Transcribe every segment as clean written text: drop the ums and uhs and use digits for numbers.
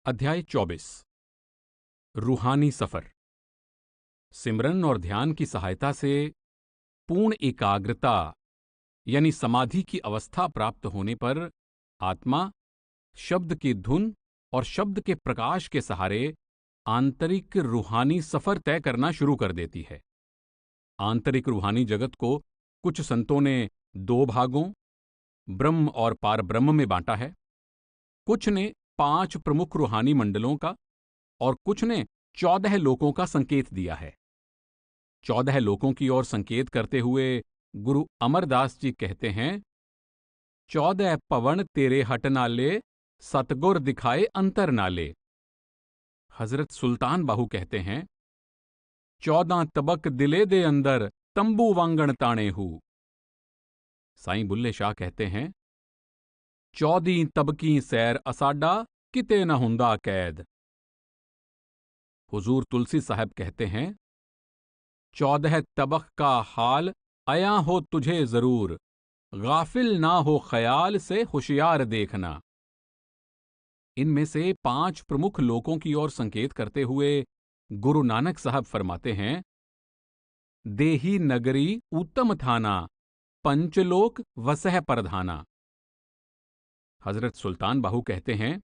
अध्याय 24 रूहानी सफर। सिमरन और ध्यान की सहायता से पूर्ण एकाग्रता यानी समाधि की अवस्था प्राप्त होने पर आत्मा शब्द की धुन और शब्द के प्रकाश के सहारे आंतरिक रूहानी सफर तय करना शुरू कर देती है। आंतरिक रूहानी जगत को कुछ संतों ने दो भागों ब्रह्म और पारब्रह्म में बांटा है। कुछ ने 5 प्रमुख रूहानी मंडलों का और कुछ ने 14 लोकों का संकेत दिया है। 14 लोकों की ओर संकेत करते हुए गुरु अमरदास जी कहते हैं, 14 पवन तेरे हट नाले, सतगुर दिखाए अंतर नाले। हजरत सुल्तान बाहू कहते हैं, 14 तबक दिले दे अंदर, तंबू वांगण ताणे हूँ। साईं बुल्ले शाह कहते हैं, 14 तबकी सैर असाडा, किते न हुंदा कैद। हुजूर तुलसी साहब कहते हैं, 14 तबक का हाल आया हो तुझे जरूर, गाफिल ना हो ख्याल से होशियार देखना। इनमें से 5 प्रमुख लोकों की ओर संकेत करते हुए गुरु नानक साहब फरमाते हैं, देही नगरी उत्तम थाना, पंचलोक वसह परधाना। हजरत सुल्तान बाहू कहते हैं,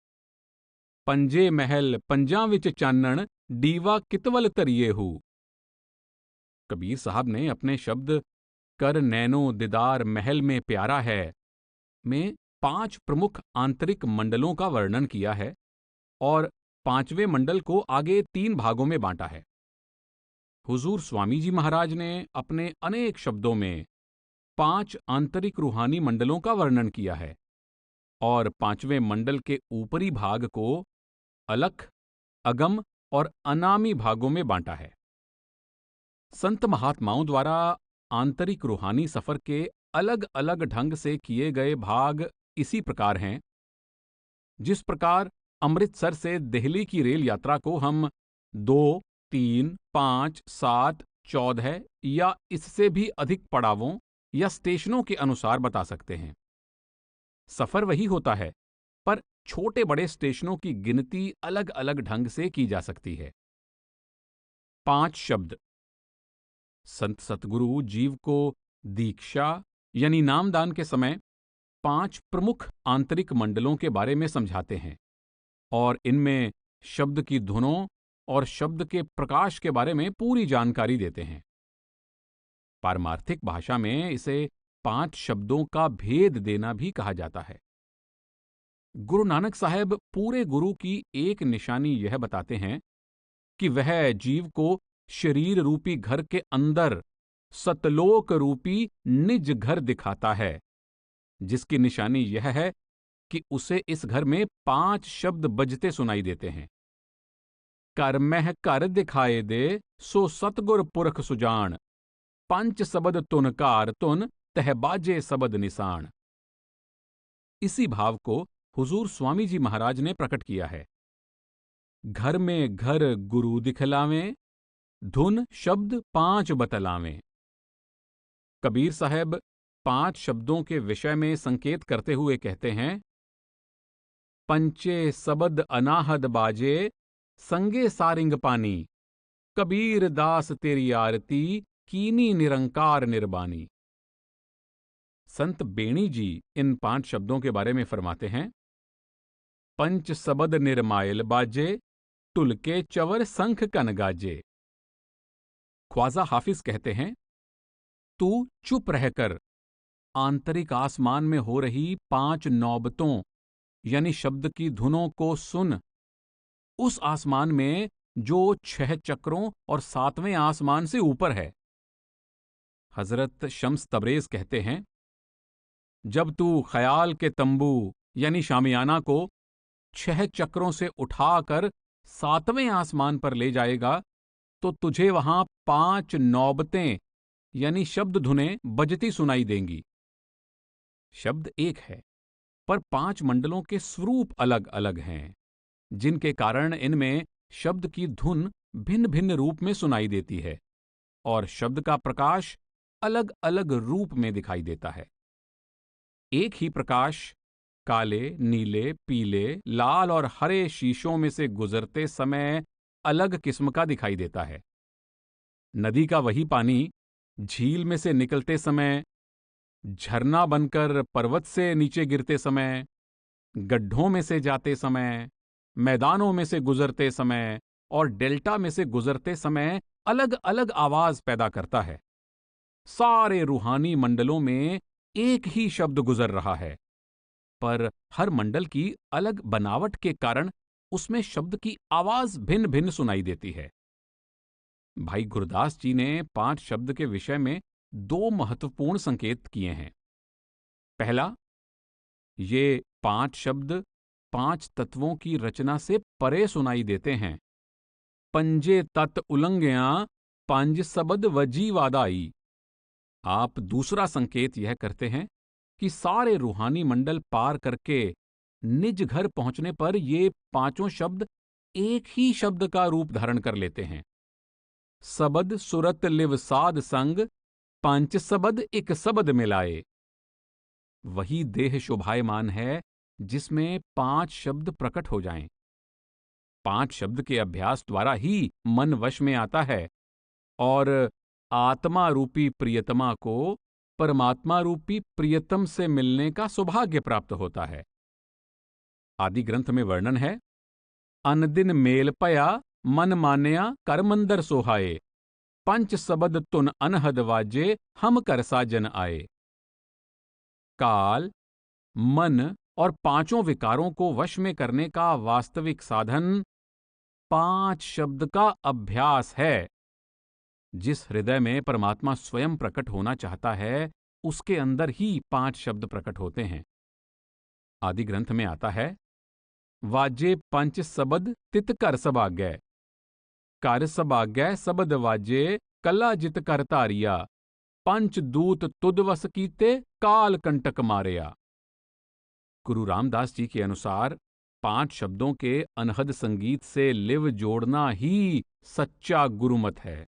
पंजे महल पंजा विच चानण, डीवा कितवल तरिए हूँ। कबीर साहब ने अपने शब्द कर नैनो दीदार महल में प्यारा है में 5 प्रमुख आंतरिक मंडलों का वर्णन किया है और 5वें मंडल को आगे 3 भागों में बांटा है। हुजूर स्वामी जी महाराज ने अपने अनेक शब्दों में 5 आंतरिक रूहानी मंडलों का वर्णन किया है और 5वें मंडल के ऊपरी भाग को अलख, अगम और अनामी भागों में बांटा है। संत महात्माओं द्वारा आंतरिक रूहानी सफर के अलग अलग ढंग से किए गए भाग इसी प्रकार हैं। जिस प्रकार अमृतसर से दिल्ली की रेल यात्रा को हम 2, 3, 5, 7, 14 या इससे भी अधिक पड़ावों या स्टेशनों के अनुसार बता सकते हैं। सफर वही होता है, पर छोटे बड़े स्टेशनों की गिनती अलग अलग ढंग से की जा सकती है। 5 शब्द। संत सतगुरु जीव को दीक्षा यानी नामदान के समय 5 प्रमुख आंतरिक मंडलों के बारे में समझाते हैं और इनमें शब्द की धुनों और शब्द के प्रकाश के बारे में पूरी जानकारी देते हैं। पारमार्थिक भाषा में इसे 5 शब्दों का भेद देना भी कहा जाता है। गुरु नानक साहब पूरे गुरु की एक निशानी यह बताते हैं कि वह जीव को शरीर रूपी घर के अंदर सतलोक रूपी निज घर दिखाता है, जिसकी निशानी यह है कि उसे इस घर में 5 शब्द बजते सुनाई देते हैं। कर मह घर दिखाए दे, सो सतगुर पुरख सुजान, पंच सबद तुन कार तुन, तह बाजे सबद निशान। इसी भाव को हुजूर स्वामी जी महाराज ने प्रकट किया है। घर में घर गुरु दिखलावें, धुन शब्द 5 बतलावें। कबीर साहब 5 शब्दों के विषय में संकेत करते हुए कहते हैं, पंचे सबद अनाहद बाजे, संगे सारिंग पानी, कबीर दास तेरी आरती, कीनी निरंकार निर्बानी। संत बेणी जी इन 5 शब्दों के बारे में फरमाते हैं, पंच सबद निर्मायल बाजे, टुलके चवर संख कन गाजे। ख्वाजा हाफिज कहते हैं, तू चुप रहकर आंतरिक आसमान में हो रही 5 नौबतों यानी शब्द की धुनों को सुन। उस आसमान में जो 6 चक्रों और 7वें आसमान से ऊपर है। हजरत शम्स तबरेज कहते हैं, जब तू ख्याल के तंबू यानी शामियाना को 6 चक्रों से उठाकर 7वें आसमान पर ले जाएगा तो तुझे वहां 5 नौबतें यानी शब्द धुनें बजती सुनाई देंगी। शब्द एक है, पर 5 मंडलों के स्वरूप अलग अलग हैं, जिनके कारण इनमें शब्द की धुन भिन्न भिन्न रूप में सुनाई देती है और शब्द का प्रकाश अलग अलग रूप में दिखाई देता है। एक ही प्रकाश काले, नीले, पीले, लाल और हरे शीशों में से गुजरते समय अलग किस्म का दिखाई देता है। नदी का वही पानी झील में से निकलते समय, झरना बनकर पर्वत से नीचे गिरते समय, गड्ढों में से जाते समय, मैदानों में से गुजरते समय और डेल्टा में से गुजरते समय अलग अलग आवाज पैदा करता है। सारे रूहानी मंडलों में एक ही शब्द गुजर रहा है, पर हर मंडल की अलग बनावट के कारण उसमें शब्द की आवाज भिन्न भिन्न सुनाई देती है। भाई गुरदास जी ने 5 शब्द के विषय में 2 महत्वपूर्ण संकेत किए हैं। पहला, ये 5 शब्द 5 तत्वों की रचना से परे सुनाई देते हैं। पंजे तत् उलंघ्या पंज सबद वजीवादाई। आप दूसरा संकेत यह करते हैं कि सारे रूहानी मंडल पार करके निज घर पहुंचने पर ये 5 शब्द एक ही शब्द का रूप धारण कर लेते हैं। सबद सुरत लिव साध संग, पंच सबद एक सबद मिलाए। वही देह शोभायमान है जिसमें 5 शब्द प्रकट हो जाएं। 5 शब्द के अभ्यास द्वारा ही मन वश में आता है और आत्मा रूपी प्रियतमा को परमात्मा रूपी प्रियतम से मिलने का सौभाग्य प्राप्त होता है। आदि ग्रंथ में वर्णन है, अनदिन मेल पया मन मान्या कर मंदर सोहाए, पंच सबद तुन अनहद वाजे हम कर साजन आए। काल, मन और 5 विकारों को वश में करने का वास्तविक साधन 5 शब्द का अभ्यास है। जिस हृदय में परमात्मा स्वयं प्रकट होना चाहता है, उसके अंदर ही 5 शब्द प्रकट होते हैं। आदि ग्रंथ में आता है, वाजे पंच सबद तित कर सबागै, कर सबागै सबद वाजे कला जित कर तारिया, पंच दूत तुद वस कीते काल कंटक मारिया। गुरु रामदास जी के अनुसार 5 शब्दों के अनहद संगीत से लिव जोड़ना ही सच्चा गुरुमत है।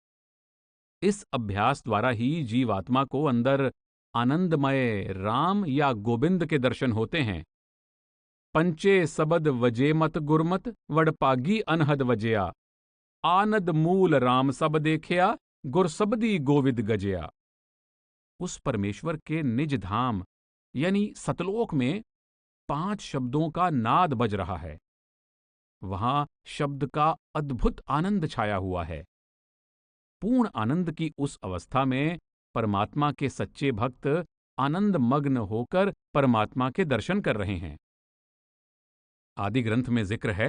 इस अभ्यास द्वारा ही जीवात्मा को अंदर आनंदमय राम या गोविंद के दर्शन होते हैं। पंचे सबद वजे मत गुरमत वडपागी अनहद वजया, आनद मूल राम सब देखया गुर सबदी गोविद गजया। उस परमेश्वर के निज धाम यानी सतलोक में 5 शब्दों का नाद बज रहा है। वहां शब्द का अद्भुत आनंद छाया हुआ है। पूर्ण आनंद की उस अवस्था में परमात्मा के सच्चे भक्त आनंद मग्न होकर परमात्मा के दर्शन कर रहे हैं। आदि ग्रंथ में जिक्र है,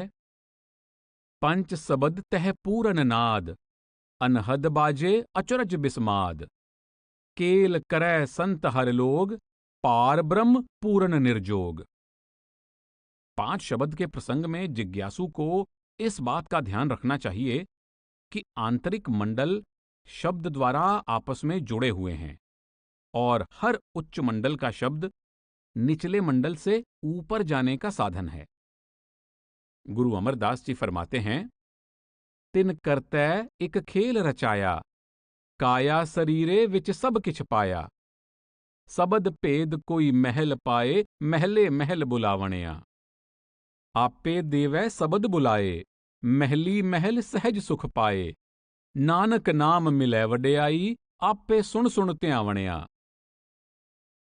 पंच सबद तह पूरन नाद, अनहद बाजे अचरज बिस्माद, केल करय संत हर लोग, पार ब्रह्म पूरन निर्जोग। 5 शब्द के प्रसंग में जिज्ञासु को इस बात का ध्यान रखना चाहिए कि आंतरिक मंडल शब्द द्वारा आपस में जुड़े हुए हैं और हर उच्च मंडल का शब्द निचले मंडल से ऊपर जाने का साधन है। गुरु अमरदास जी फरमाते हैं, तिन करतै एक खेल रचाया, काया शरीरे विच सब किछ पाया, सबद भेद कोई महल पाए, महले महल बुलावणिया। आपे देवै सबद बुलाए, महली महल सहज सुख पाए, नानक नाम मिलै वड्याई, आपे सुन सुन त्यावणिया।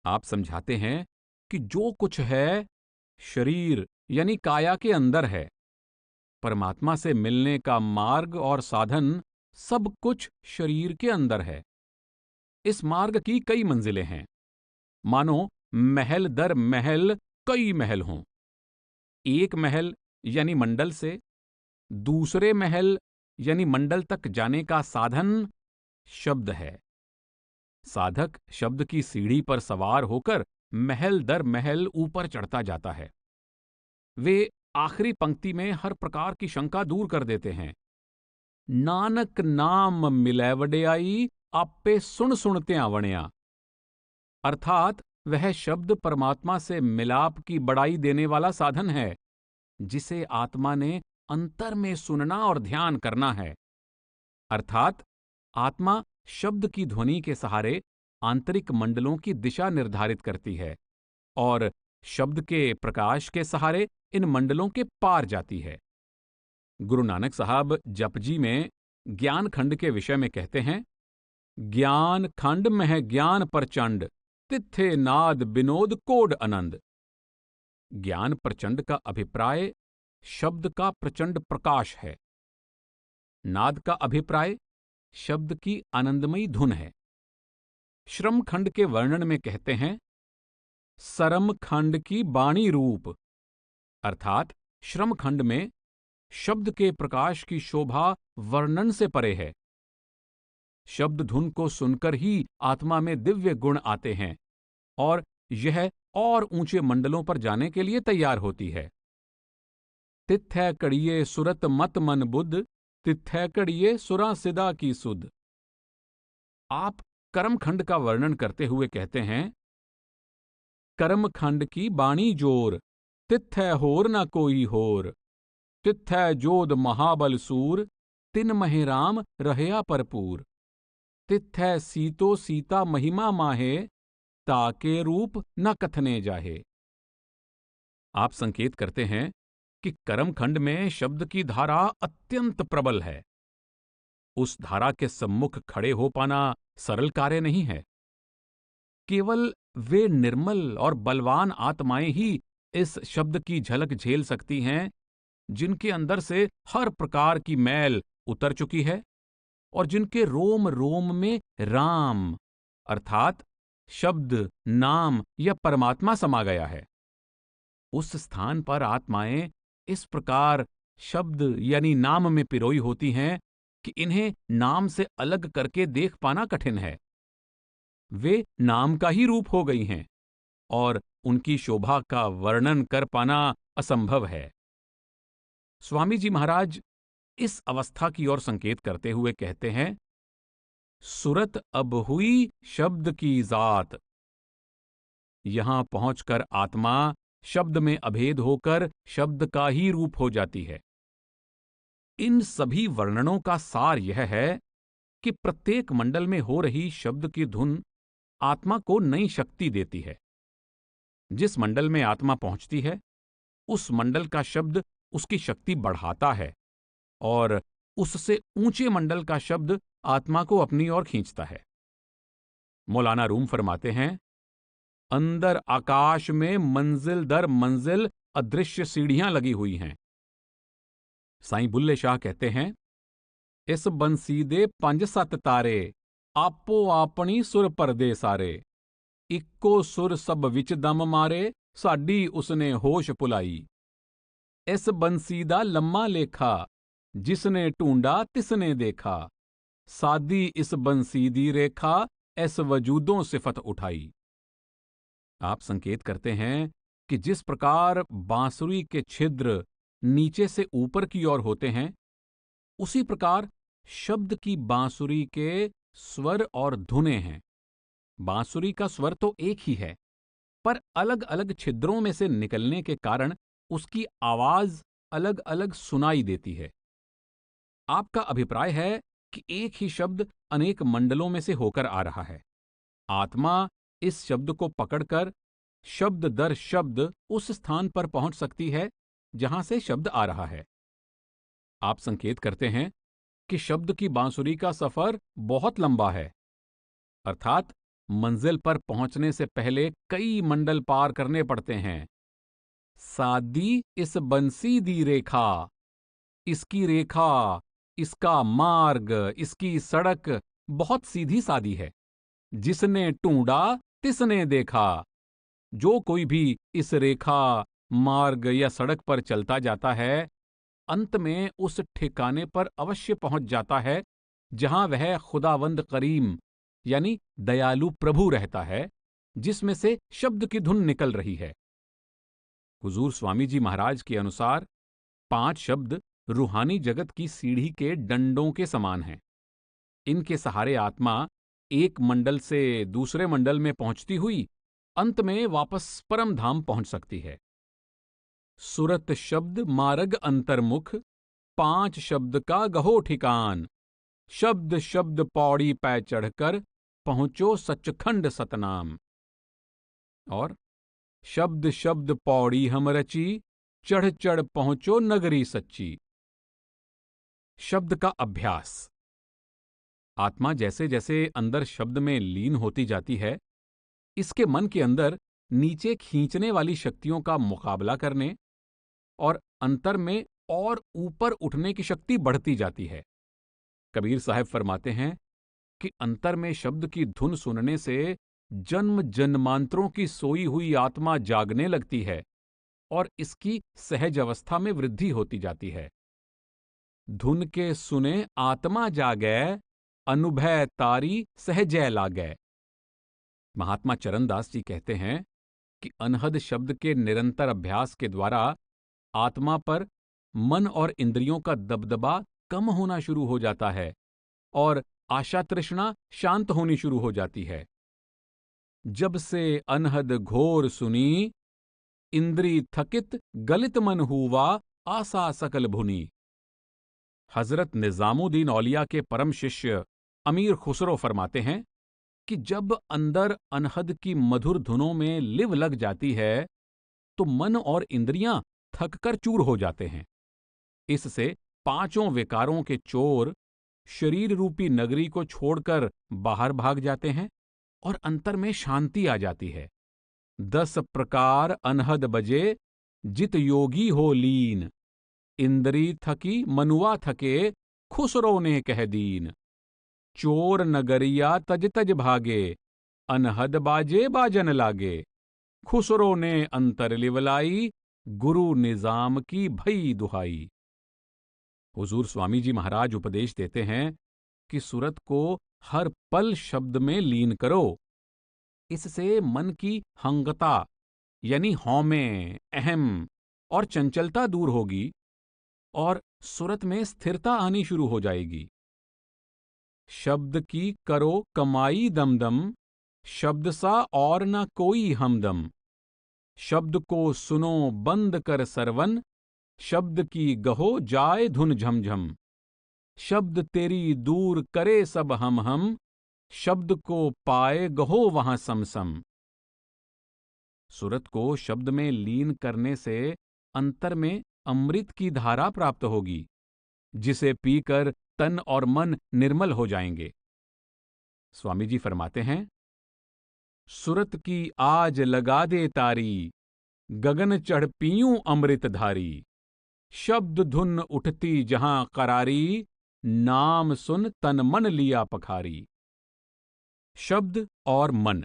आप समझाते हैं कि जो कुछ है शरीर यानी काया के अंदर है। परमात्मा से मिलने का मार्ग और साधन सब कुछ शरीर के अंदर है। इस मार्ग की कई मंजिलें हैं, मानो महल दर महल कई महल हों। एक महल यानी मंडल से दूसरे महल यानी मंडल तक जाने का साधन शब्द है। साधक शब्द की सीढ़ी पर सवार होकर महल दर महल ऊपर चढ़ता जाता है। वे आखिरी पंक्ति में हर प्रकार की शंका दूर कर देते हैं। नानक नाम मिलै वड्याई, आपे सुन सुन त्यावणिया। अर्थात वह शब्द परमात्मा से मिलाप की बड़ाई देने वाला साधन है, जिसे आत्मा ने अंतर में सुनना और ध्यान करना है। अर्थात आत्मा शब्द की ध्वनि के सहारे आंतरिक मंडलों की दिशा निर्धारित करती है और शब्द के प्रकाश के सहारे इन मंडलों के पार जाती है। गुरु नानक साहब जपजी में ज्ञान खंड के विषय में कहते हैं, ज्ञान खंड मह ज्ञान प्रचंड, तिथे नाद विनोद कोड आनंद। ज्ञान प्रचंड का अभिप्राय शब्द का प्रचंड प्रकाश है। नाद का अभिप्राय शब्द की आनंदमयी धुन है। श्रम खंड के वर्णन में कहते हैं, सरम खंड की बाणी रूप, अर्थात श्रम खंड में शब्द के प्रकाश की शोभा वर्णन से परे है। शब्द धुन को सुनकर ही आत्मा में दिव्य गुण आते हैं और यह और ऊंचे मंडलों पर जाने के लिए तैयार होती है। तिथै कड़िए सुरत मत मन बुद्ध, तिथै कड़िए सुरा सिदा की सुध। आप कर्मखंड का वर्णन करते हुए कहते हैं, कर्मखंड की बाणी जोर, तिथै होर न कोई होर, तिथै जोध महाबल सूर, तिन महे राम रहया परपूर, तिथै सीतो सीता महिमा माहे, ताके रूप न कथने जाहे। आप संकेत करते हैं कि कर्मखंड में शब्द की धारा अत्यंत प्रबल है। उस धारा के सम्मुख खड़े हो पाना सरल कार्य नहीं है। केवल वे निर्मल और बलवान आत्माएं ही इस शब्द की झलक झेल सकती हैं, जिनके अंदर से हर प्रकार की मैल उतर चुकी है और जिनके रोम रोम में राम अर्थात शब्द, नाम या परमात्मा समा गया है। उस स्थान पर आत्माएं इस प्रकार शब्द यानी नाम में पिरोई होती हैं कि इन्हें नाम से अलग करके देख पाना कठिन है। वे नाम का ही रूप हो गई हैं और उनकी शोभा का वर्णन कर पाना असंभव है। स्वामी जी महाराज इस अवस्था की ओर संकेत करते हुए कहते हैं, सुरत अब हुई शब्द की जात। यहां पहुंचकर आत्मा शब्द में अभेद होकर शब्द का ही रूप हो जाती है। इन सभी वर्णनों का सार यह है कि प्रत्येक मंडल में हो रही शब्द की धुन आत्मा को नई शक्ति देती है। जिस मंडल में आत्मा पहुंचती है, उस मंडल का शब्द उसकी शक्ति बढ़ाता है और उससे ऊंचे मंडल का शब्द आत्मा को अपनी ओर खींचता है। मौलाना रूम फरमाते हैं, अंदर आकाश में मंजिल दर मंजिल अदृश्य सीढ़ियां लगी हुई हैं। साईं बुल्ले शाह कहते हैं, इस बंसी दे 5-7 तारे, आपो आपनी सुर परदे सारे, इक्को सुर सब विच दम मारे, साडी उसने होश पुलाई। इस बंसी दा लम्मा लेखा, जिसने ढूंढा तिसने देखा, सादी इस बंसी दी रेखा, इस वजूदों सिफत उठाई। आप संकेत करते हैं कि जिस प्रकार बांसुरी के छिद्र नीचे से ऊपर की ओर होते हैं, उसी प्रकार शब्द की बांसुरी के स्वर और धुनें हैं। बांसुरी का स्वर तो एक ही है, पर अलग अलग छिद्रों में से निकलने के कारण उसकी आवाज अलग अलग सुनाई देती है। आपका अभिप्राय है कि एक ही शब्द अनेक मंडलों में से होकर आ रहा है। आत्मा इस शब्द को पकड़कर शब्द दर शब्द उस स्थान पर पहुंच सकती है जहां से शब्द आ रहा है। आप संकेत करते हैं कि शब्द की बांसुरी का सफर बहुत लंबा है, अर्थात मंजिल पर पहुंचने से पहले कई मंडल पार करने पड़ते हैं। सादी इस बंसी दी रेखा, इसकी रेखा, इसका मार्ग, इसकी सड़क बहुत सीधी सादी है। जिसने ढूंढा तिसने देखा। जो कोई भी इस रेखा, मार्ग या सड़क पर चलता जाता है, अंत में उस ठिकाने पर अवश्य पहुंच जाता है जहां वह खुदावंद करीम यानी दयालु प्रभु रहता है, जिसमें से शब्द की धुन निकल रही है। हुजूर स्वामी जी महाराज के अनुसार 5 शब्द रूहानी जगत की सीढ़ी के डंडों के समान हैं। इनके सहारे आत्मा एक मंडल से दूसरे मंडल में पहुंचती हुई अंत में वापस परम धाम पहुंच सकती है। सुरत शब्द मार्ग अंतर्मुख, 5 शब्द का गहो ठिकान, शब्द शब्द पौड़ी पै चढ़कर पहुंचो सचखंड सतनाम। और शब्द शब्द पौड़ी हम रची, चढ़ चढ़ पहुंचो नगरी सच्ची। शब्द का अभ्यास। आत्मा जैसे जैसे अंदर शब्द में लीन होती जाती है, इसके मन के अंदर नीचे खींचने वाली शक्तियों का मुकाबला करने और अंतर में और ऊपर उठने की शक्ति बढ़ती जाती है। कबीर साहब फरमाते हैं कि अंतर में शब्द की धुन सुनने से जन्म जन्मांतरों की सोई हुई आत्मा जागने लगती है और इसकी सहज अवस्था में वृद्धि होती जाती है। धुन के सुने आत्मा जागै, अनुभय तारी सहजै लागै। महात्मा चरणदास जी कहते हैं कि अनहद शब्द के निरंतर अभ्यास के द्वारा आत्मा पर मन और इंद्रियों का दबदबा कम होना शुरू हो जाता है और आशा तृष्णा शांत होनी शुरू हो जाती है। जब से अनहद घोर सुनी, इंद्री थकित गलित मन हुआ, आशा सकल भुनी। हजरत निजामुद्दीन औलिया के परम शिष्य अमीर खुसरो फरमाते हैं कि जब अंदर अनहद की मधुर धुनों में लिव लग जाती है तो मन और इंद्रियां थककर चूर हो जाते हैं। इससे पांचों विकारों के चोर शरीर रूपी नगरी को छोड़कर बाहर भाग जाते हैं और अंतर में शांति आ जाती है। 10 प्रकार अनहद बजे, जित योगी हो लीन। इंद्री थकी मनुआ थके, खुसरो ने कह दीन। चोर नगरिया तज तज भागे, अनहद बाजे बाजन लागे। खुसरो ने अंतर लिवलाई, गुरु निजाम की भई दुहाई। हुजूर स्वामी जी महाराज उपदेश देते हैं कि सूरत को हर पल शब्द में लीन करो। इससे मन की हंगता यानी हौमे, अहम और चंचलता दूर होगी और सूरत में स्थिरता आनी शुरू हो जाएगी। शब्द की करो कमाई दमदम, शब्द सा और न कोई हमदम। शब्द को सुनो बंद कर सरवन, शब्द की गहो जाए धुन झमझम। शब्द तेरी दूर करे सब हम, शब्द को पाए गहो वहां समसम। सूरत को शब्द में लीन करने से अंतर में अमृत की धारा प्राप्त होगी, जिसे पीकर तन और मन निर्मल हो जाएंगे। स्वामी जी फरमाते हैं, सूरत की आज लगा दे तारी, गगन चढ़ पीयूं अमृत धारी। शब्द धुन उठती जहां करारी, नाम सुन तन मन लिया पखारी। शब्द और मन।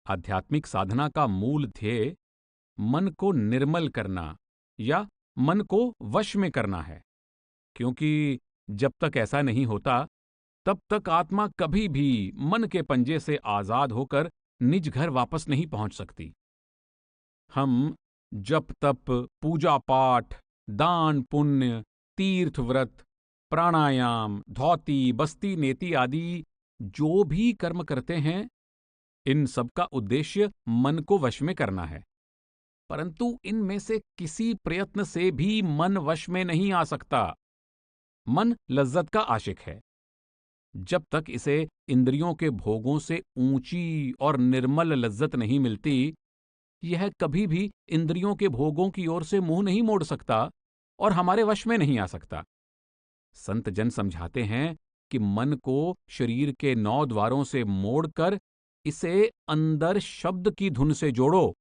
आध्यात्मिक साधना का मूल ध्येय मन को निर्मल करना या मन को वश में करना है, क्योंकि जब तक ऐसा नहीं होता तब तक आत्मा कभी भी मन के पंजे से आजाद होकर निज घर वापस नहीं पहुंच सकती। हम जप तप, पूजा पाठ, दान पुण्य, तीर्थ व्रत, प्राणायाम, धौती, बस्ती नेति आदि जो भी कर्म करते हैं, इन सब का उद्देश्य मन को वश में करना है। परंतु इनमें से किसी प्रयत्न से भी मन वश में नहीं आ सकता। मन लज्जत का आशिक है। जब तक इसे इंद्रियों के भोगों से ऊंची और निर्मल लज्जत नहीं मिलती, यह कभी भी इंद्रियों के भोगों की ओर से मुंह नहीं मोड़ सकता और हमारे वश में नहीं आ सकता। संत जन समझाते हैं कि मन को शरीर के 9 द्वारों से मोड़कर इसे अंदर शब्द की धुन से जोड़ो।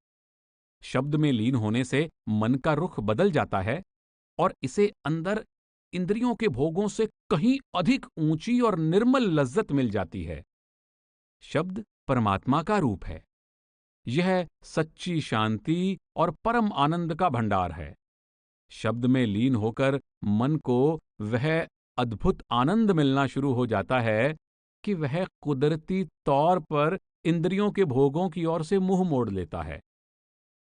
शब्द में लीन होने से मन का रुख बदल जाता है और इसे अंदर इंद्रियों के भोगों से कहीं अधिक ऊंची और निर्मल लज्जत मिल जाती है। शब्द परमात्मा का रूप है। यह सच्ची शांति और परम आनंद का भंडार है। शब्द में लीन होकर मन को वह अद्भुत आनंद मिलना शुरू हो जाता है कि वह कुदरती तौर पर इंद्रियों के भोगों की ओर से मुंह मोड़ लेता है।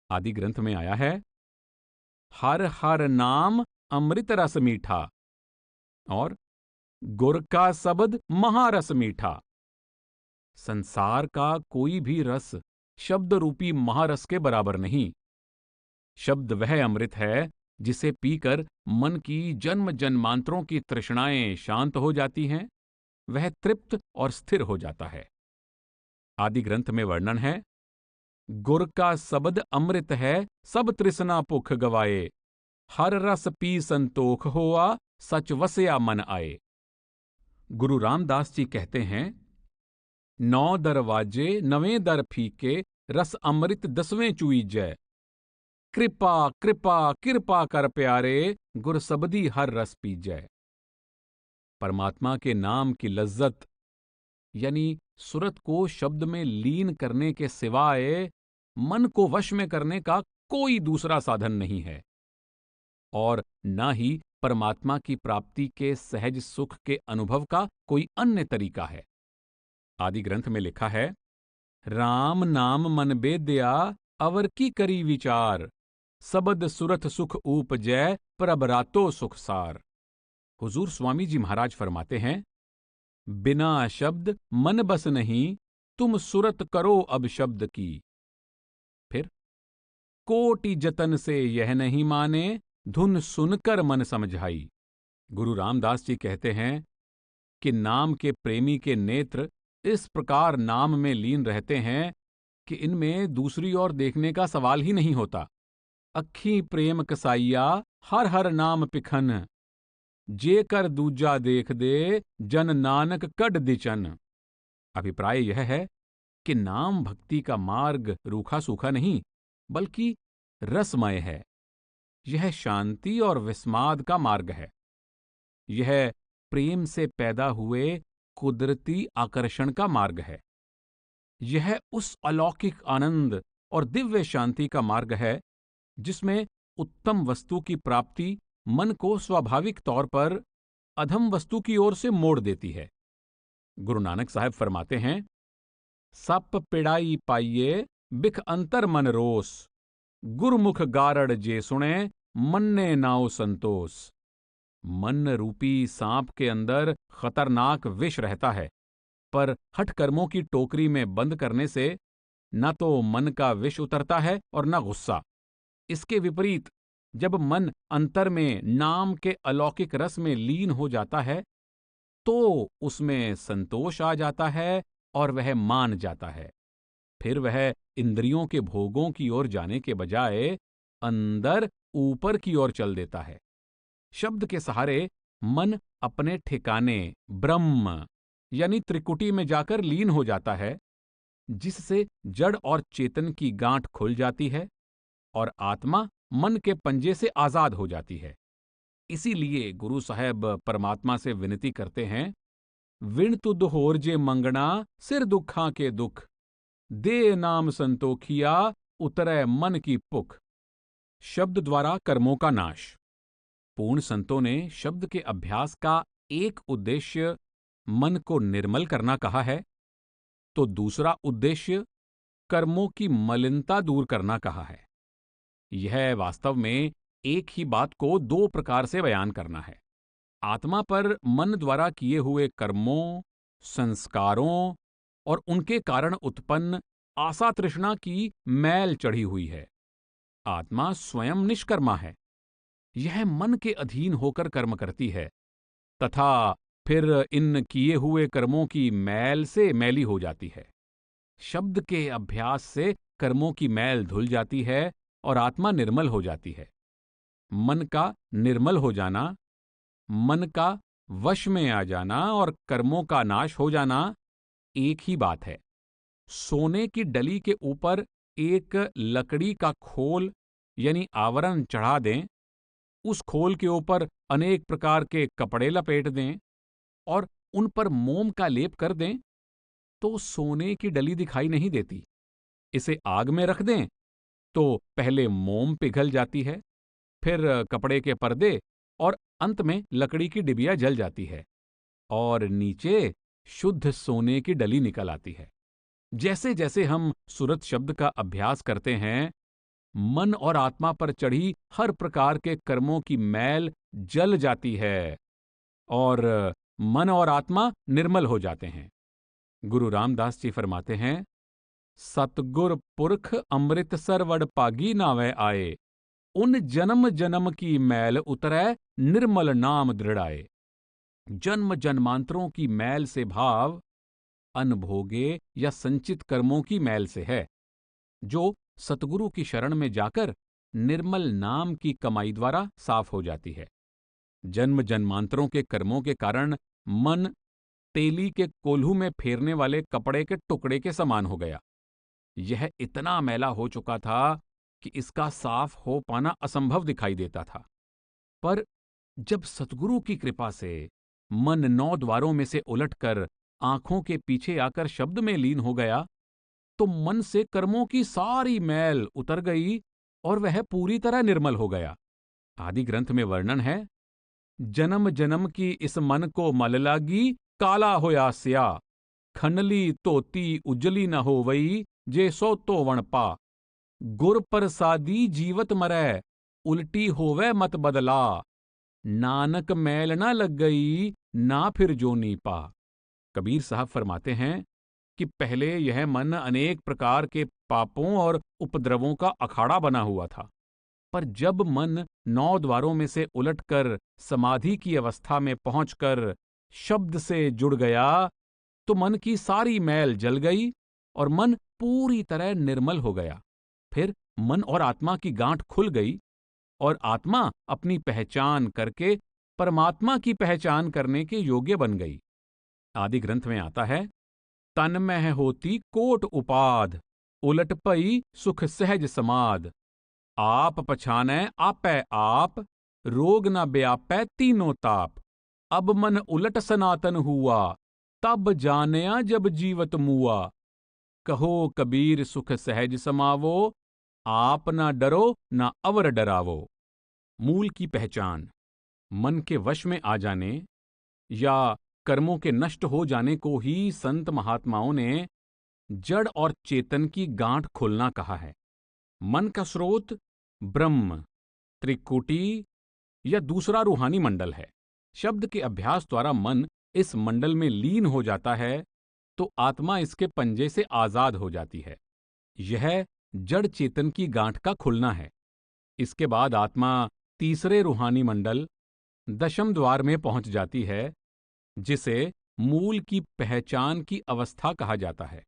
आदि ग्रंथ में आया है, हर हर नाम अमृत रस मीठा और गुर का शब्द महारस मीठा। संसार का कोई भी रस शब्द रूपी महारस के बराबर नहीं। शब्द वह अमृत है जिसे पीकर मन की जन्म जन्मांतरों की तृष्णाएं शांत हो जाती हैं, वह तृप्त और स्थिर हो जाता है। आदि ग्रंथ में वर्णन है, गुर का सबद अमृत है, सब तृष्णा भुख गवाए। हर रस पी संतोख होआ, सच वसया मन आए। गुरु रामदास जी कहते हैं, 9 दरवाजे नवें दर फीके, रस अमृत 10वें चूईजै। कृपा कृपा कृपा कर प्यारे, गुर सबदी हर रस पीजै। परमात्मा के नाम की लज्जत यानी सुरत को शब्द में लीन करने के सिवाय मन को वश में करने का कोई दूसरा साधन नहीं है, और न ही परमात्मा की प्राप्ति के सहज सुख के अनुभव का कोई अन्य तरीका है। आदि ग्रंथ में लिखा है, राम नाम मन बेद्या, अवर की करी विचार। सबद सुरथ सुख ऊपजै, प्रभ रातो सुख सार। हुजूर स्वामी जी महाराज फरमाते हैं, बिना शब्द मन बस नहीं, तुम सुरत करो अब शब्द की। फिर कोटि जतन से यह नहीं माने, धुन सुनकर मन समझाई। गुरु रामदास जी कहते हैं कि नाम के प्रेमी के नेत्र इस प्रकार नाम में लीन रहते हैं कि इनमें दूसरी ओर देखने का सवाल ही नहीं होता। अखी प्रेम कसाइया, हर हर नाम पिखन। जे कर दूजा देख दे, जन नानक कड दिचन। अभिप्राय यह है कि नाम भक्ति का मार्ग रूखा सूखा नहीं, बल्कि रसमय है। यह शांति और विस्माद का मार्ग है। यह प्रेम से पैदा हुए कुदरती आकर्षण का मार्ग है। यह उस अलौकिक आनंद और दिव्य शांति का मार्ग है जिसमें उत्तम वस्तु की प्राप्ति मन को स्वाभाविक तौर पर अधम वस्तु की ओर से मोड़ देती है। गुरु नानक साहब फरमाते हैं, सप पिड़ाई पाइये, बिख अंतर मन रोस। गुरमुख गारड़ जे सुने, मन्ने नाउ संतोष। मन रूपी सांप के अंदर खतरनाक विष रहता है, पर हठ कर्मों की टोकरी में बंद करने से न तो मन का विष उतरता है और न गुस्सा। इसके विपरीत जब मन अंतर में नाम के अलौकिक रस में लीन हो जाता है तो उसमें संतोष आ जाता है और वह मान जाता है। फिर वह इंद्रियों के भोगों की ओर जाने के बजाय अंदर ऊपर की ओर चल देता है। शब्द के सहारे मन अपने ठिकाने ब्रह्म यानी त्रिकुटी में जाकर लीन हो जाता है, जिससे जड़ और चेतन की गांठ खुल जाती है और आत्मा मन के पंजे से आजाद हो जाती है। इसीलिए गुरु साहब परमात्मा से विनती करते हैं, विण तुद होर जे मंगना, सिर दुखां के दुख। दे नाम संतोखिया, उतरै मन की पुख। शब्द द्वारा कर्मों का नाश। पूर्ण संतों ने शब्द के अभ्यास का एक उद्देश्य मन को निर्मल करना कहा है, तो दूसरा उद्देश्य कर्मों की मलिनता दूर करना कहा है। यह वास्तव में एक ही बात को दो प्रकार से बयान करना है। आत्मा पर मन द्वारा किए हुए कर्मों, संस्कारों और उनके कारण उत्पन्न आशा तृष्णा की मैल चढ़ी हुई है। आत्मा स्वयं निष्कर्मा है। यह मन के अधीन होकर कर्म करती है तथा फिर इन किए हुए कर्मों की मैल से मैली हो जाती है। शब्द के अभ्यास से कर्मों की मैल धुल जाती है और आत्मा निर्मल हो जाती है। मन का निर्मल हो जाना, मन का वश में आ जाना और कर्मों का नाश हो जाना एक ही बात है। सोने की डली के ऊपर एक लकड़ी का खोल यानी आवरण चढ़ा दें, उस खोल के ऊपर अनेक प्रकार के कपड़े लपेट दें और उन पर मोम का लेप कर दें, तो सोने की डली दिखाई नहीं देती। इसे आग में रख दें तो पहले मोम पिघल जाती है, फिर कपड़े के पर्दे और अंत में लकड़ी की डिबिया जल जाती है और नीचे शुद्ध सोने की डली निकल आती है। जैसे जैसे हम सुरत शब्द का अभ्यास करते हैं, मन और आत्मा पर चढ़ी हर प्रकार के कर्मों की मैल जल जाती है और मन और आत्मा निर्मल हो जाते हैं। गुरु रामदास जी फरमाते हैं, सतगुर पुरख अमृतसर वड पागी नावे आए। उन जन्म जन्म की मैल उतरै, निर्मल नाम दृढ़ाए। जन्म जन्मांतरों की मैल से भाव अनभोगे या संचित कर्मों की मैल से है। जो सतगुरु की शरण में जाकर निर्मल नाम की कमाई द्वारा साफ हो जाती है। जन्म जन्मांतरों के कर्मों के कारण मन तेली के कोल्हू में फेरने वाले कपड़े के टुकड़े के समान हो गया। यह इतना मैला हो चुका था कि इसका साफ हो पाना असंभव दिखाई देता था। पर जब सतगुरु की कृपा से मन 9 द्वारों में से उलटकर आंखों के पीछे आकर शब्द में लीन हो गया, तो मन से कर्मों की सारी मैल उतर गई और वह पूरी तरह निर्मल हो गया। आदि ग्रंथ में वर्णन है, जन्म जन्म की इस मन को मल लागी, काला होया स्या, खनली तोती उजली न होवई, जे सो तो वण पा। गुर प्रसादी जीवत मरै, उल्टी होवे मत बदला, नानक मैल न लग गई, ना फिर जोनी पा। कबीर साहब फरमाते हैं कि पहले यह मन अनेक प्रकार के पापों और उपद्रवों का अखाड़ा बना हुआ था, पर जब मन 9 द्वारों में से उलटकर समाधि की अवस्था में पहुंचकर शब्द से जुड़ गया, तो मन की सारी मैल जल गई और मन पूरी तरह निर्मल हो गया। फिर मन और आत्मा की गांठ खुल गई और आत्मा अपनी पहचान करके परमात्मा की पहचान करने के योग्य बन गई। आदि ग्रंथ में आता है, तन में होती कोट उपाध, उलट पई सुख सहज समाद। आप पछानै आपै आप, रोग न व्यापै तीनों ताप। अब मन उलट सनातन हुआ, तब जानिया जब जीवत मुआ। कहो कबीर सुख सहज समावो, आप न डरो न अवर डरावो। मूल की पहचान, मन के वश में आ जाने या कर्मों के नष्ट हो जाने को ही संत महात्माओं ने जड़ और चेतन की गांठ खोलना कहा है। मन का स्रोत ब्रह्म, त्रिकुटी या दूसरा रूहानी मंडल है। शब्द के अभ्यास द्वारा मन इस मंडल में लीन हो जाता है तो आत्मा इसके पंजे से आजाद हो जाती है। यह जड़ चेतन की गांठ का खुलना है। इसके बाद आत्मा तीसरे रूहानी मंडल दशम द्वार में पहुंच जाती है, जिसे मूल की पहचान की अवस्था कहा जाता है।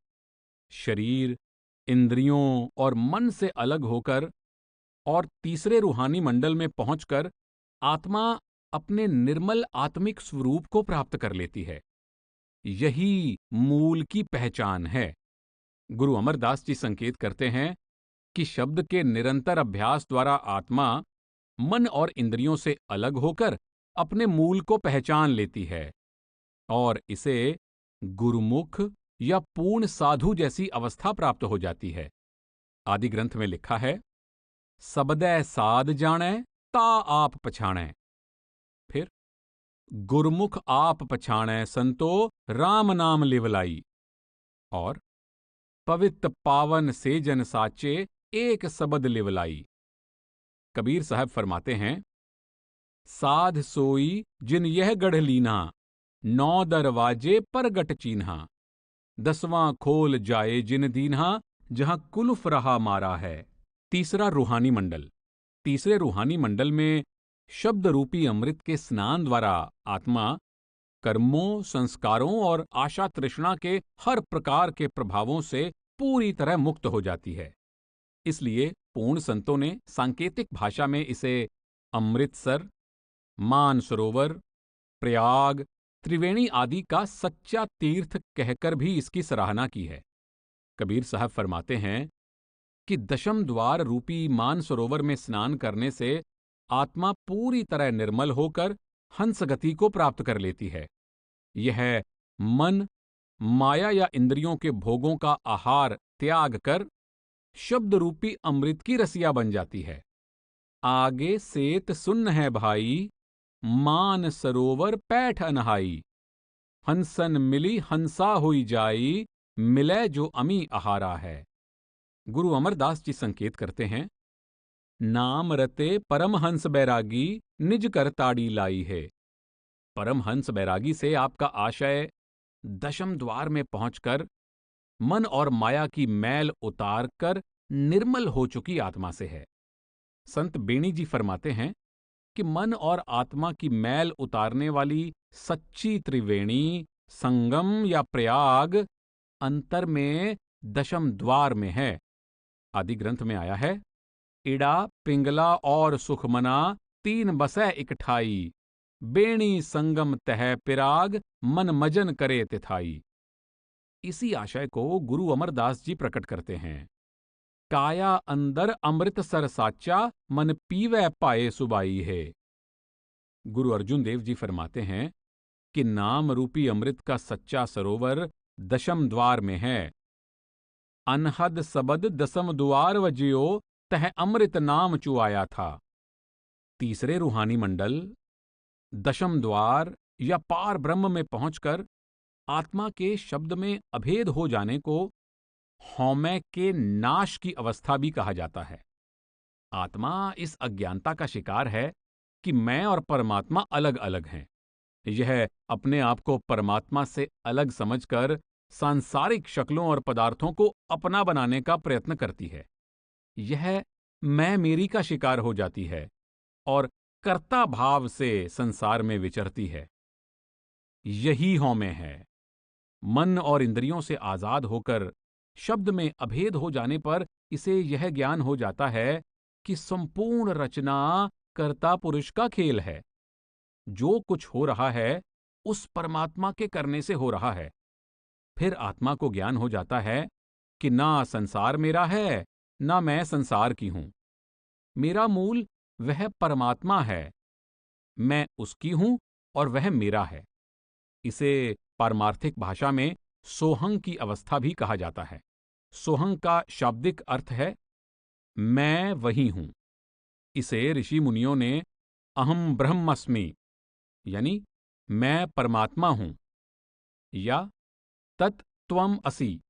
शरीर, इंद्रियों और मन से अलग होकर और तीसरे रूहानी मंडल में पहुंचकर आत्मा अपने निर्मल आत्मिक स्वरूप को प्राप्त कर लेती है। यही मूल की पहचान है। गुरु अमरदास जी संकेत करते हैं कि शब्द के निरंतर अभ्यास द्वारा आत्मा मन और इंद्रियों से अलग होकर अपने मूल को पहचान लेती है और इसे गुरुमुख या पूर्ण साधु जैसी अवस्था प्राप्त हो जाती है। आदि ग्रंथ में लिखा है, सबदै साध जाणै ता आप पछाणै। फिर गुरमुख आप पछाणै संतो, राम नाम लिवलाई। और पवित्र पावन से जन साचे, एक सबद लिवलाई। कबीर साहब फरमाते हैं, साध सोई जिन यह गढ़ लीना, 9 दरवाजे परगट चीन्हा। 10वां खोल जाए जिन दीन्हा, जहां कुलुफ रहा मारा है। तीसरा रूहानी मंडल। तीसरे रूहानी मंडल में शब्द रूपी अमृत के स्नान द्वारा आत्मा कर्मों, संस्कारों और आशा तृष्णा के हर प्रकार के प्रभावों से पूरी तरह मुक्त हो जाती है। इसलिए पूर्ण संतों ने सांकेतिक भाषा में इसे अमृतसर, मानसरोवर, प्रयाग, त्रिवेणी आदि का सच्चा तीर्थ कहकर भी इसकी सराहना की है। कबीर साहब फरमाते हैं कि दशम द्वार रूपी मानसरोवर में स्नान करने से आत्मा पूरी तरह निर्मल होकर हंस गति को प्राप्त कर लेती है। यह मन, माया या इंद्रियों के भोगों का आहार त्याग कर शब्द रूपी अमृत की रसिया बन जाती है। आगे सेत सुन्न है भाई, मान सरोवर पैठ अनहाई। हंसन मिली हंसा हुई जाई, मिले जो अमी आहारा है। गुरु अमरदास जी संकेत करते हैं, नाम रते परमहंस बैरागी, निज कर ताड़ी लाई है। परमहंस बैरागी से आपका आशय दशम द्वार में पहुंचकर मन और माया की मैल उतार कर निर्मल हो चुकी आत्मा से है। संत बेणी जी फरमाते हैं कि मन और आत्मा की मैल उतारने वाली सच्ची त्रिवेणी, संगम या प्रयाग अंतर में दशम द्वार में है। आदि ग्रंथ में आया है, इड़ा पिंगला और सुखमना तीन बसै इकठाई, बेणी संगम तह पिराग मन मजन करे तिथाई। इसी आशय को गुरु अमरदास जी प्रकट करते हैं। काया अंदर अमृत सर साचा, मन पीवै पाए सुबाई है। गुरु अर्जुन देव जी फरमाते हैं कि नाम रूपी अमृत का सच्चा सरोवर दशम द्वार में है। अनहद सबद दसम द्वार वजियो, तह अमृत नाम चुआया था। तीसरे रूहानी मंडल दशम द्वार या पार ब्रह्म में पहुंचकर आत्मा के शब्द में अभेद हो जाने को हौमै के नाश की अवस्था भी कहा जाता है। आत्मा इस अज्ञानता का शिकार है कि मैं और परमात्मा अलग अलग हैं। यह अपने आप को परमात्मा से अलग समझकर सांसारिक शक्लों और पदार्थों को अपना बनाने का प्रयत्न करती है। यह मैं मेरी का शिकार हो जाती है और कर्ता भाव से संसार में विचरती है। यही हौमै है। मन और इंद्रियों से आजाद होकर शब्द में अभेद हो जाने पर इसे यह ज्ञान हो जाता है कि संपूर्ण रचना कर्ता पुरुष का खेल है। जो कुछ हो रहा है उस परमात्मा के करने से हो रहा है। फिर आत्मा को ज्ञान हो जाता है कि ना संसार मेरा है, ना मैं संसार की हूं। मेरा मूल वह परमात्मा है, मैं उसकी हूं और वह मेरा है। इसे पारमार्थिक भाषा में सोहंग की अवस्था भी कहा जाता है। सोहंग का शाब्दिक अर्थ है मैं वही हूं। इसे ऋषि मुनियों ने अहम ब्रह्मस्मि यानी मैं परमात्मा हूं या तत् त्वम असि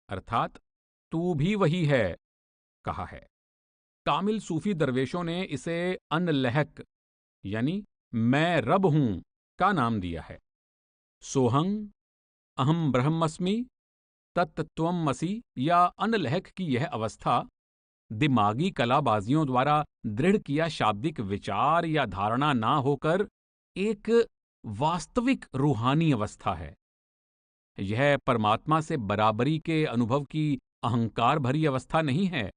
अर्थात तू भी वही है कहा है। कामिल सूफी दरवेशों ने इसे अनलहक यानी मैं रब हूं का नाम दिया है। सोहंग, अहम ब्रह्मस्मि, तत् त्वम असि या अनलहक की यह अवस्था दिमागी कलाबाजियों द्वारा दृढ़ किया शाब्दिक विचार या धारणा ना होकर एक वास्तविक रूहानी अवस्था है। यह परमात्मा से बराबरी के अनुभव की अहंकार भरी अवस्था नहीं है,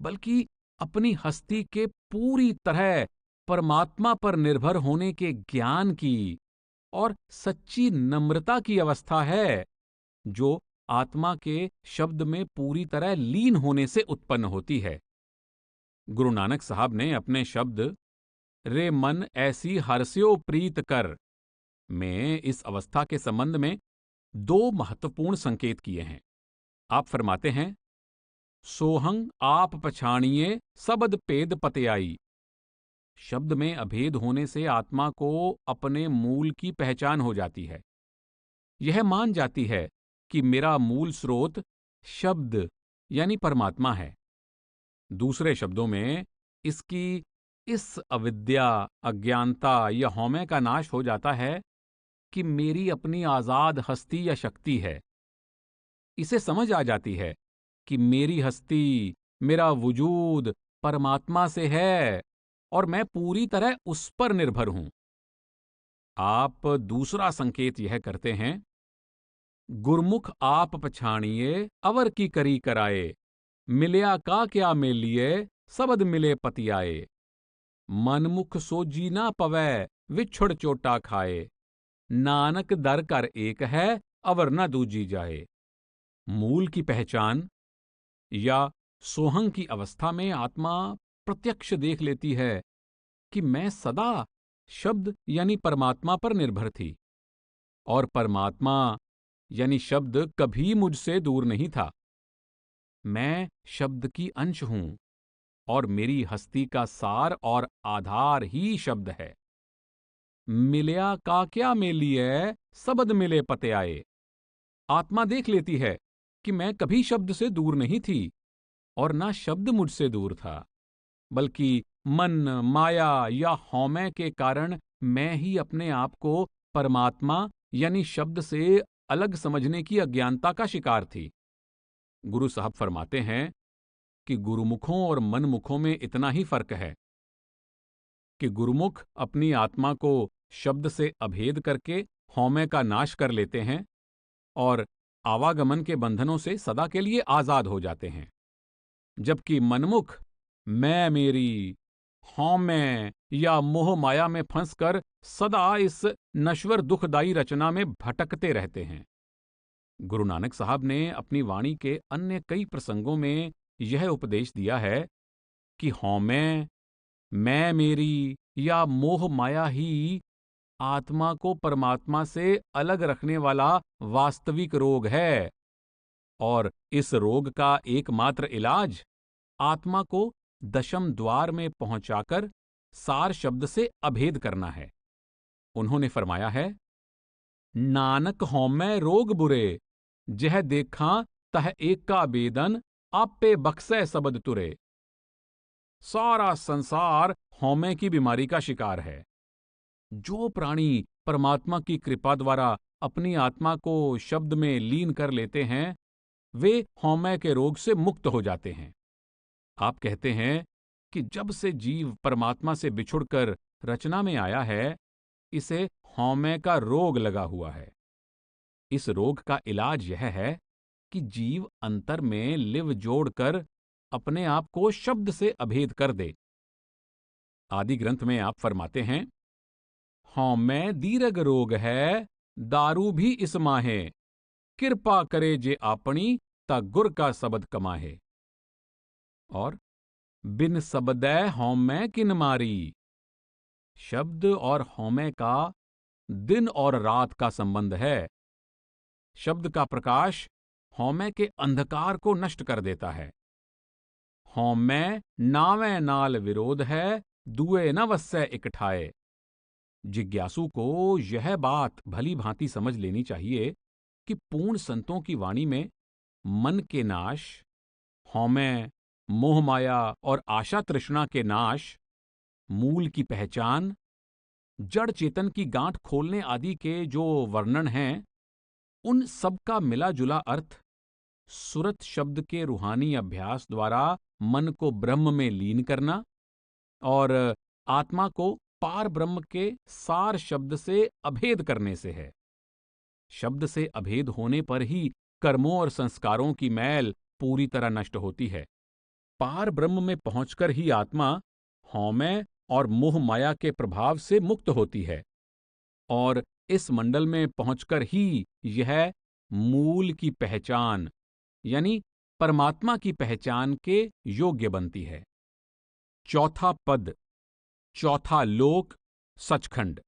बल्कि अपनी हस्ती के पूरी तरह परमात्मा पर निर्भर होने के ज्ञान की और सच्ची नम्रता की अवस्था है, जो आत्मा के शब्द में पूरी तरह लीन होने से उत्पन्न होती है। गुरु नानक साहब ने अपने शब्द रे मन ऐसी हरस्यो प्रीत कर में इस अवस्था के संबंध में दो महत्वपूर्ण संकेत किए हैं। आप फरमाते हैं, सोहंग आप पछाणिए सबद पेद पतयाई। शब्द में अभेद होने से आत्मा को अपने मूल की पहचान हो जाती है। यह मान जाती है कि मेरा मूल स्रोत शब्द यानी परमात्मा है। दूसरे शब्दों में इसकी इस अविद्या, अज्ञानता या हौमे का नाश हो जाता है कि मेरी अपनी आजाद हस्ती या शक्ति है। इसे समझ आ जाती है कि मेरी हस्ती, मेरा वजूद परमात्मा से है और मैं पूरी तरह उस पर निर्भर हूं। आप दूसरा संकेत यह करते हैं, गुरमुख आप पछाणिए अवर की करी कराए, मिलया का क्या मेलिए सबद मिले पतियाए। मनमुख सोजी ना पवै विछुड़ चोटा खाए, नानक दर कर एक है अवर न दूजी जाए। मूल की पहचान या सोहंग की अवस्था में आत्मा प्रत्यक्ष देख लेती है कि मैं सदा शब्द यानी परमात्मा पर निर्भर थी और परमात्मा यानी शब्द कभी मुझसे दूर नहीं था। मैं शब्द की अंश हूं और मेरी हस्ती का सार और आधार ही शब्द है। मिलया का क्या मेलिए सबद मिले पते आए। आत्मा देख लेती है कि मैं कभी शब्द से दूर नहीं थी और ना शब्द मुझसे दूर था, बल्कि मन, माया या हौमे के कारण मैं ही अपने आप को परमात्मा यानी शब्द से अलग समझने की अज्ञानता का शिकार थी। गुरु साहब फरमाते हैं कि गुरुमुखों और मनमुखों में इतना ही फर्क है कि गुरुमुख अपनी आत्मा को शब्द से अभेद करके हौमे का नाश कर लेते हैं और आवागमन के बंधनों से सदा के लिए आजाद हो जाते हैं। जबकि मनमुख मैं मेरी, मैं या मोह माया में फंसकर सदा इस नश्वर दुखदायी रचना में भटकते रहते हैं। गुरु नानक साहब ने अपनी वाणी के अन्य कई प्रसंगों में यह उपदेश दिया है कि मैं मेरी या मोह माया ही आत्मा को परमात्मा से अलग रखने वाला वास्तविक रोग है, और इस रोग का एकमात्र इलाज आत्मा को दशम द्वार में पहुंचाकर सार शब्द से अभेद करना है। उन्होंने फरमाया है, नानक हौमै रोग बुरे, जह देखा तह एक का बेदन, आपे बक्सै सबद तुरे। सारा संसार हौमे की बीमारी का शिकार है। जो प्राणी परमात्मा की कृपा द्वारा अपनी आत्मा को शब्द में लीन कर लेते हैं, वे हौमे के रोग से मुक्त हो जाते हैं। आप कहते हैं कि जब से जीव परमात्मा से बिछुड़कर रचना में आया है, इसे हौमे का रोग लगा हुआ है। इस रोग का इलाज यह है कि जीव अंतर में लिव जोड़कर अपने आप को शब्द से अभेद कर दे। आदि ग्रंथ में आप फरमाते हैं, हौमै दीर्घ रोग है, दारू भी इस माहे, कृपा करे जे आपनी, ता गुर का सबद कमाहे। और बिन सबदै हौमै किन मारी, शब्द और हौमै का दिन और रात का संबंध है। शब्द का प्रकाश हौमै के अंधकार को नष्ट कर देता है। हौमै नावै नाल विरोध है, दुए न वस्सै इकठाए। जिज्ञासु को यह बात भली भांति समझ लेनी चाहिए कि पूर्ण संतों की वाणी में मन के नाश, हौमै, मोह माया और आशा तृष्णा के नाश, मूल की पहचान, जड़ चेतन की गांठ खोलने आदि के जो वर्णन हैं, उन सब का मिला जुला अर्थ सुरत शब्द के रूहानी अभ्यास द्वारा मन को ब्रह्म में लीन करना और आत्मा को पार ब्रह्म के सार शब्द से अभेद करने से है। शब्द से अभेद होने पर ही कर्मों और संस्कारों की मैल पूरी तरह नष्ट होती है। पार ब्रह्म में पहुंचकर ही आत्मा हौमै और मोह माया के प्रभाव से मुक्त होती है, और इस मंडल में पहुंचकर ही यह मूल की पहचान यानी परमात्मा की पहचान के योग्य बनती है। चौथा पद, चौथा लोक, सचखंड।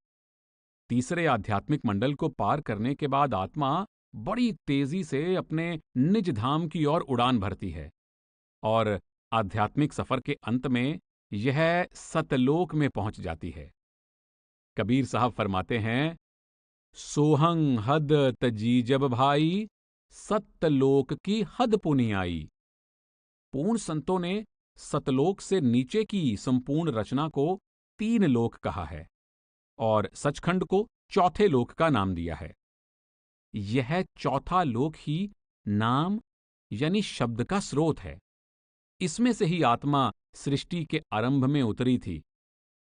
तीसरे आध्यात्मिक मंडल को पार करने के बाद आत्मा बड़ी तेजी से अपने निज धाम की ओर उड़ान भरती है, और आध्यात्मिक सफर के अंत में यह सतलोक में पहुंच जाती है। कबीर साहब फरमाते हैं, सोहंग हद तजी जब भाई, सतलोक की हद पुनि आई। पूर्ण संतों ने सतलोक से नीचे की संपूर्ण रचना को 3 लोक कहा है और सचखंड को चौथे लोक का नाम दिया है। यह चौथा लोक ही नाम यानी शब्द का स्रोत है। इसमें से ही आत्मा सृष्टि के आरंभ में उतरी थी,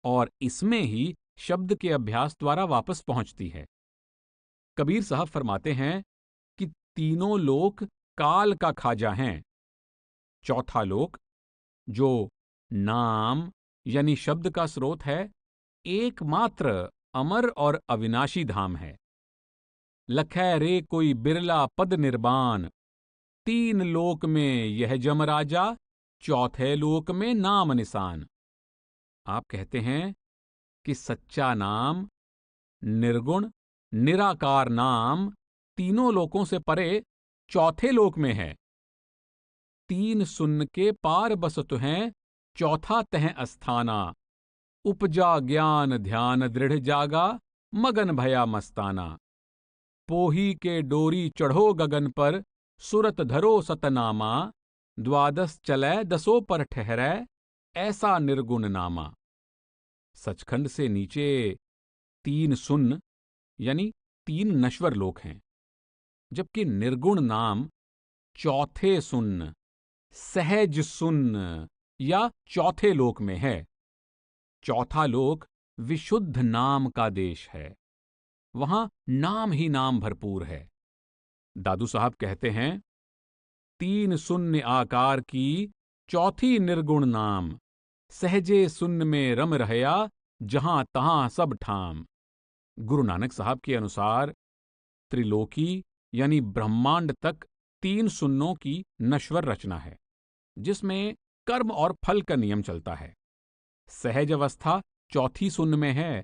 और इसमें ही शब्द के अभ्यास द्वारा वापस पहुंचती है। कबीर साहब फरमाते हैं कि तीनों लोक काल का खाजा हैं। चौथा लोक, जो नाम यानी शब्द का स्रोत है, एकमात्र अमर और अविनाशी धाम है। लखै रे कोई बिरला पद निर्बान, 3 लोक में यह जमराजा, चौथे लोक में नाम निशान। आप कहते हैं कि सच्चा नाम, निर्गुण, निराकार नाम तीनों लोकों से परे चौथे लोक में है। 3 सुन्न के पार बसत हैं, चौथा तह अस्थाना। उपजा ज्ञान ध्यान दृढ़ जागा, मगन भया मस्ताना। पोही के डोरी चढ़ो गगन पर, सुरत धरो सतनामा। द्वादश चलै दसों पर ठहरै, ऐसा निर्गुण नामा। सचखंड से नीचे 3 सुन्न यानी 3 नश्वर लोक हैं, जबकि निर्गुण नाम चौथे सुन्न, सहज सुन्न या चौथे लोक में है। चौथा लोक विशुद्ध नाम का देश है। वहां नाम ही नाम भरपूर है। दादू साहब कहते हैं, 3 शून्य आकार की चौथी निर्गुण नाम, सहजे सुन्न में रम रहया, जहां तहां सब ठाम। गुरु नानक साहब के अनुसार त्रिलोकी यानी ब्रह्मांड तक 3 सुन्नों की नश्वर रचना है, जिसमें कर्म और फल का नियम चलता है। सहज अवस्था चौथी सुन्न में है,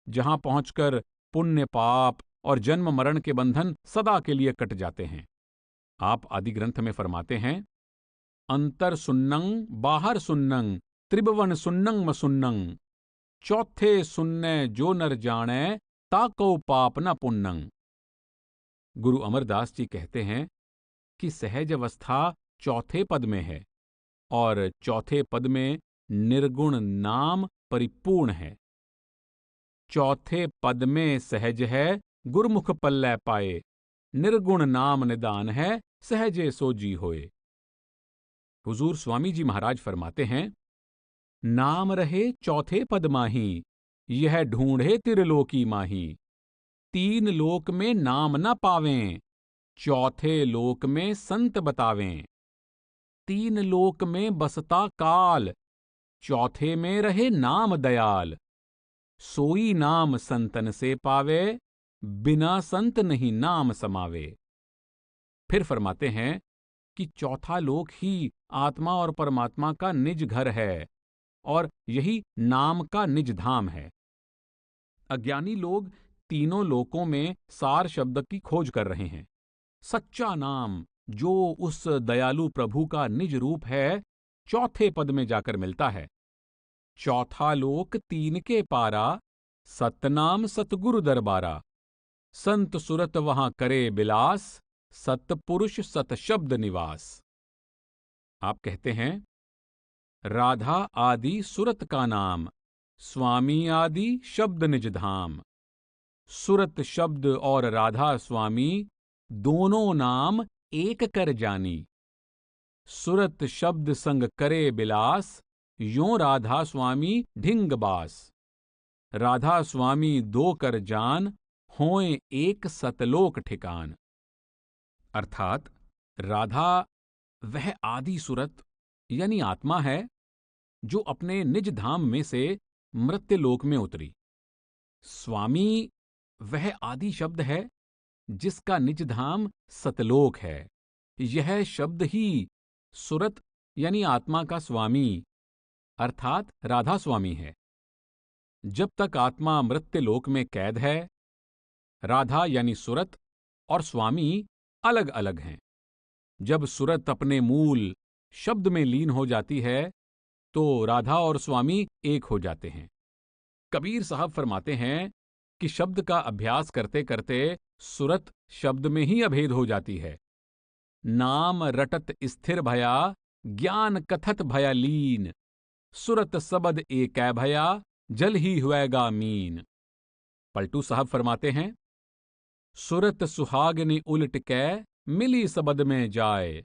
जहां पहुंचकर पुण्य पाप और जन्म मरण के बंधन सदा के लिए कट जाते हैं। आप आदि ग्रंथ में फरमाते हैं, अंतर सुन्नंग बाहर सुन्नंग, त्रिभुवन सुन्नंग मसुन्नंग, चौथे सुन्ने जो नर जाने, ताको पाप न पुन्नंग। गुरु अमरदास जी कहते हैं कि सहज अवस्था चौथे पद में है और चौथे पद में निर्गुण नाम परिपूर्ण है। चौथे पद में सहज है, गुरमुख पल्लै पाए, निर्गुण नाम निदान है, सहजे सो जी होए। हुजूर स्वामी जी महाराज फरमाते हैं, नाम रहे चौथे पद माही, यह ढूंढे त्रिलोकी माही। 3 लोक में नाम न पावें, चौथे लोक में संत बतावें। 3 लोक में बसता काल, चौथे में रहे नाम दयाल। सोई नाम संतन से पावे, बिना संत नहीं नाम समावे। फिर फरमाते हैं कि चौथा लोक ही आत्मा और परमात्मा का निज घर है और यही नाम का निज धाम है। अज्ञानी लोग तीनों लोकों में सार शब्द की खोज कर रहे हैं। सच्चा नाम, जो उस दयालु प्रभु का निज रूप है, चौथे पद में जाकर मिलता है। चौथा लोक 3 के पारा, सतनाम सतगुरु दरबारा। संत सुरत वहां करे बिलास, सतपुरुष सतशब्द निवास। आप कहते हैं, राधा आदि सुरत का नाम, स्वामी आदि शब्द निज धाम। सुरत शब्द और राधा स्वामी, दोनों नाम एक कर जानी। सुरत शब्द संग करे बिलास, यों राधा स्वामी ढिंग बास। राधा स्वामी 2 कर जान, होए एक सतलोक ठिकान। अर्थात राधा वह आदि सुरत यानी आत्मा है, जो अपने निज धाम में से मृत्युलोक में उतरी। स्वामी वह आदि शब्द है, जिसका निज धाम सतलोक है। यह शब्द ही सुरत यानी आत्मा का स्वामी अर्थात राधा स्वामी है। जब तक आत्मा मृत्युलोक में कैद है, राधा यानी सुरत और स्वामी अलग अलग हैं। जब सुरत अपने मूल शब्द में लीन हो जाती है, तो राधा और स्वामी एक हो जाते हैं। कबीर साहब फरमाते हैं कि शब्द का अभ्यास करते करते सुरत शब्द में ही अभेद हो जाती है। नाम रटत स्थिर भया, ज्ञान कथत भया लीन। सुरत सबद एकै भया, जल ही हुएगा मीन। पलटू साहब फरमाते हैं, सुरत सुहागनी उलट कै, मिली सबद में जाए।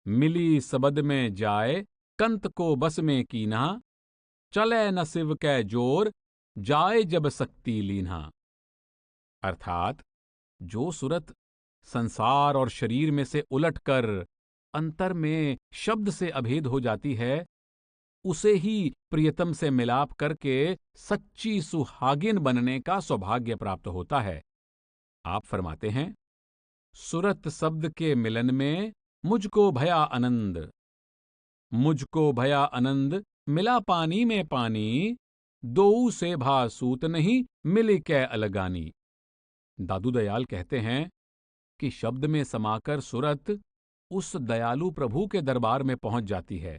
मिली सबद में जाए, कंत को बस में कीन्हा। चले न शिव कै जोर, जाए जब शक्ति लीन्हा। अर्थात जो सुरत संसार और शरीर में से उलटकर अंतर में शब्द से अभेद हो जाती है, उसे ही प्रियतम से मिलाप करके सच्ची सुहागिन बनने का सौभाग्य प्राप्त होता है। आप फरमाते हैं, सुरत शब्द के मिलन में मुझको भया आनंद। मुझको भया आनंद, मिला पानी में पानी। दोऊ से भा सूत नहीं, मिली कै अलगानी। दादू दयाल कहते हैं कि शब्द में समाकर सुरत उस दयालु प्रभु के दरबार में पहुंच जाती है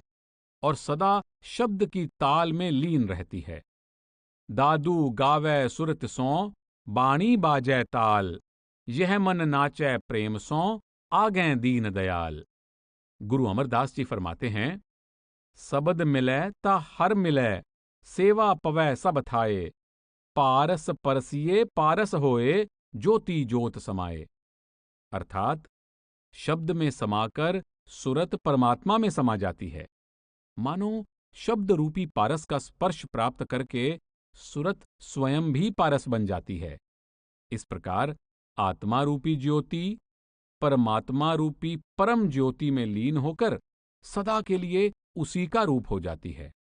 और सदा शब्द की ताल में लीन रहती है। दादू गावै सुरत सों, बाणी बाजै ताल। यह मन नाचै प्रेम सों, आगैं दीन दयाल। गुरु अमरदास जी फरमाते हैं, सबद मिलै ता हर मिलै, सेवा पवै सब थाए। पारस परसिए पारस होए, ज्योति ज्योत समाए। अर्थात शब्द में समाकर सुरत परमात्मा में समा जाती है। मानो शब्द रूपी पारस का स्पर्श प्राप्त करके सुरत स्वयं भी पारस बन जाती है। इस प्रकार आत्मा रूपी ज्योति परमात्मा रूपी परम ज्योति में लीन होकर सदा के लिए उसी का रूप हो जाती है।